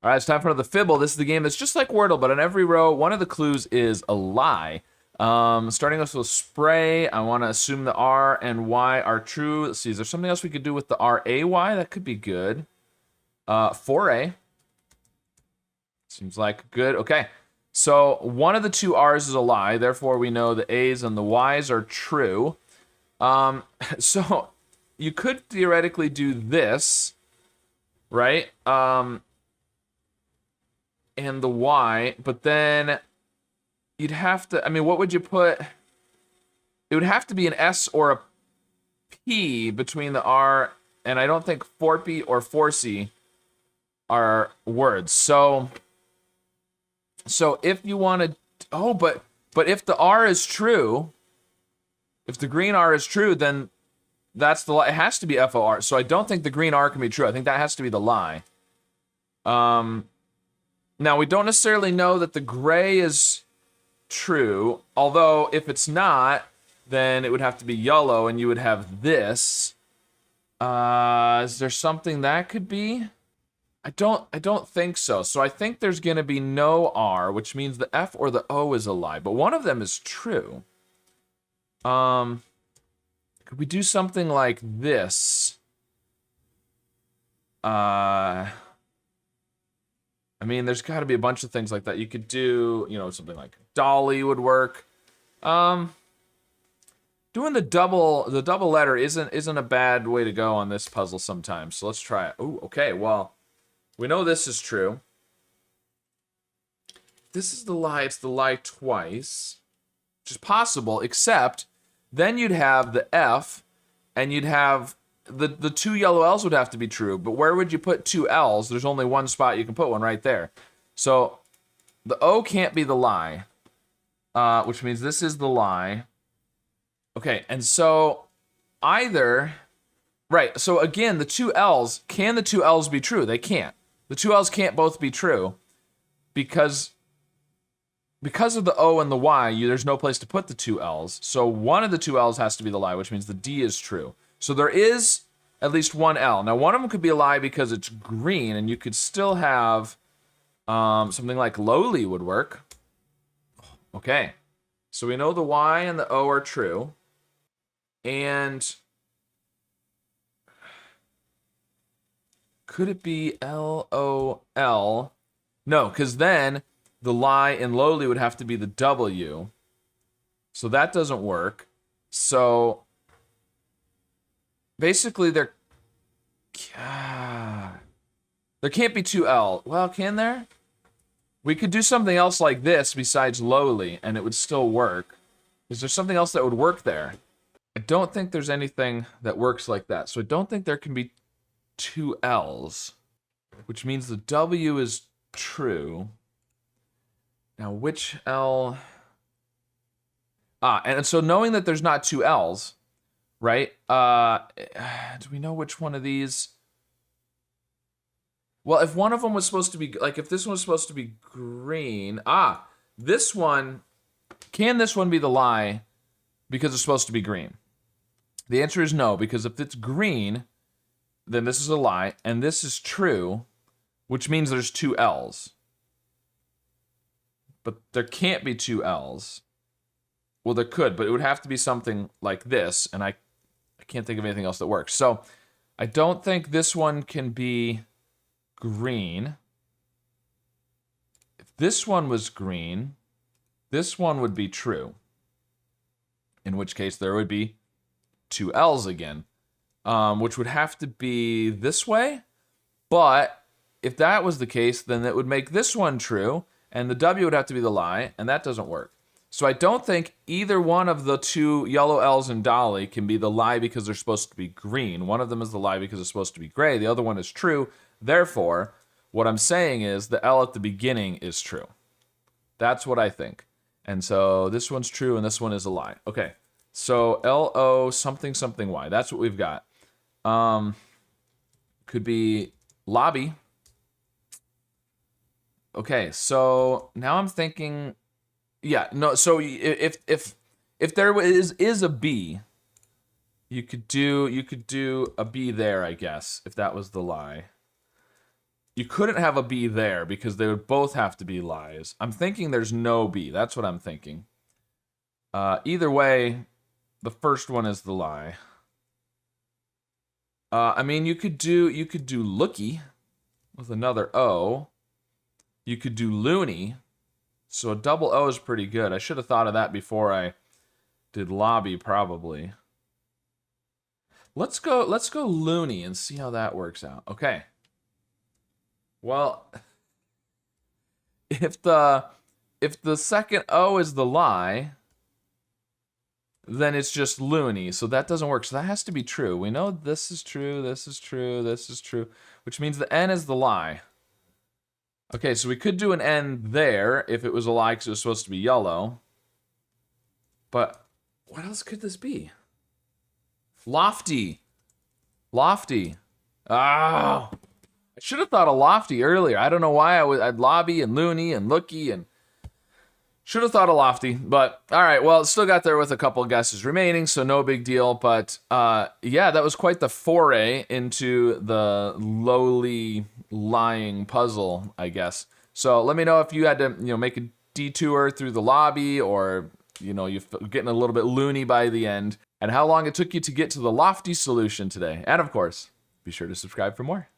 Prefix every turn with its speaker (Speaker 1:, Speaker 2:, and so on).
Speaker 1: All right, it's time for another Fibble. This is the game that's just like Wordle, but on every row, one of the clues is a lie. Starting us with spray, I want to assume the R and Y are true. Let's see, is there something else we could do with the R-A-Y? That could be good. Foray. Seems like good. Okay, so one of the two R's is a lie. Therefore, we know the A's and the Y's are true. So you could theoretically do this, right? And the Y, but then you'd have to, I mean, what would you put? It would have to be an S or a P between the R, and I don't think 4P or 4C are words. So if you want to, oh, but if the R is true, if the green R is true, then that's the lie. It has to be FOR. So I don't think the green R can be true. I think that has to be the lie. Now, we don't necessarily know that the gray is true, although if it's not, then it would have to be yellow, and you would have this. Is there something that could be? I don't think so. So I think there's going to be no R, which means the F or the O is a lie, but one of them is true. Could we do something like this? I mean, there's got to be a bunch of things like that. You could do, you know, something like Dolly would work. Doing the double letter isn't a bad way to go on this puzzle sometimes. So let's try it. Ooh, okay. Well, we know this is true. This is the lie. It's the lie twice, which is possible. Except then you'd have the F, and you'd have the two yellow L's would have to be true, but where would you put two L's? There's only one spot you can put one, right there. So the O can't be the lie, which means this is the lie. Okay, and so either, right, so again, the two L's, can the two L's be true? They can't. The two L's can't both be true because of the O and the Y, there's no place to put the two L's. So one of the two L's has to be the lie, which means the D is true. So there is at least one L. Now, one of them could be a lie because it's green, and you could still have something like lowly would work. Okay, so we know the Y and the O are true. And could it be L-O-L? No, because then the lie in lowly would have to be the W. So that doesn't work. So basically, there can't be two L. Well, can there? We could do something else like this besides lowly, and it would still work. Is there something else that would work there? I don't think there's anything that works like that. So I don't think there can be two L's, which means the W is true. Now, which L? And so knowing that there's not two L's, right? Do we know which one of these? Well, if one of them was supposed to be, like if this one was supposed to be green, this one, can this one be the lie because it's supposed to be green? The answer is no, because if it's green, then this is a lie, and this is true, which means there's two L's. But there can't be two L's. Well, there could, but it would have to be something like this, and I can't think of anything else that works. So I don't think this one can be green. If this one was green, this one would be true. In which case there would be two L's again, which would have to be this way. But if that was the case, then it would make this one true, and the W would have to be the lie, and that doesn't work. So I don't think either one of the two yellow L's in Dolly can be the lie because they're supposed to be green. One of them is the lie because it's supposed to be gray. The other one is true. Therefore, what I'm saying is the L at the beginning is true. That's what I think. And so this one's true and this one is a lie. Okay, so L-O something something Y. That's what we've got. Could be lobby. Okay, so now I'm thinking, yeah, no. So if there is a B, you could do a B there, I guess, if that was the lie. You couldn't have a B there because they would both have to be lies. I'm thinking there's no B. That's what I'm thinking. Either way, the first one is the lie. I mean, you could do looky with another O. You could do loony. So a double O is pretty good. I should have thought of that before I did lobby, probably. Let's go loony and see how that works out. Okay. Well, if the second O is the lie, then it's just loony. So that doesn't work. So that has to be true. We know this is true, this is true, this is true, which means the N is the lie. Okay, so we could do an N there if it was a lie because it was supposed to be yellow. But what else could this be? Lofty. Lofty. Oh. I should have thought of lofty earlier. I don't know why I'd lobby and loony and looky and should have thought of lofty. But all right, well, still got there with a couple of guesses remaining, so no big deal. But yeah, that was quite the foray into the lowly lying puzzle, I guess. So let me know if you had to, make a detour through the lobby, or you're getting a little bit loony by the end, and how long it took you to get to the lofty solution today. And of course, be sure to subscribe for more.